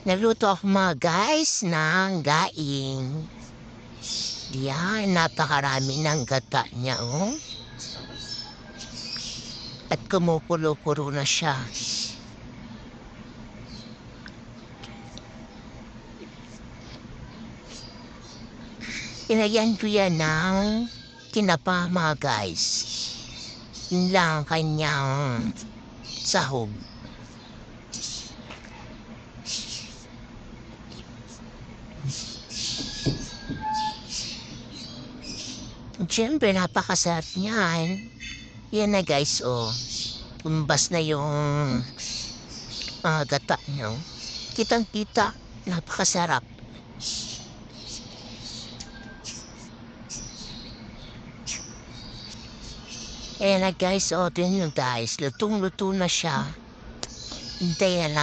Nagluto ako mga guys ng gaing. Yan, napakarami ng gata niya, oh. At kumukulo-kulo na siya. Inagyan ko yan ng tinapa mga guys. Yun lang ang kanyang sahog. Siyempre, napakasarap niyan. Yan na guys, oh. Tumbas na yung gata niyo. Kitang-kita, napakasarap. Ayan na guys, oh, tingnan nyo guys. Lutong-luto na siya. Hintayin na lang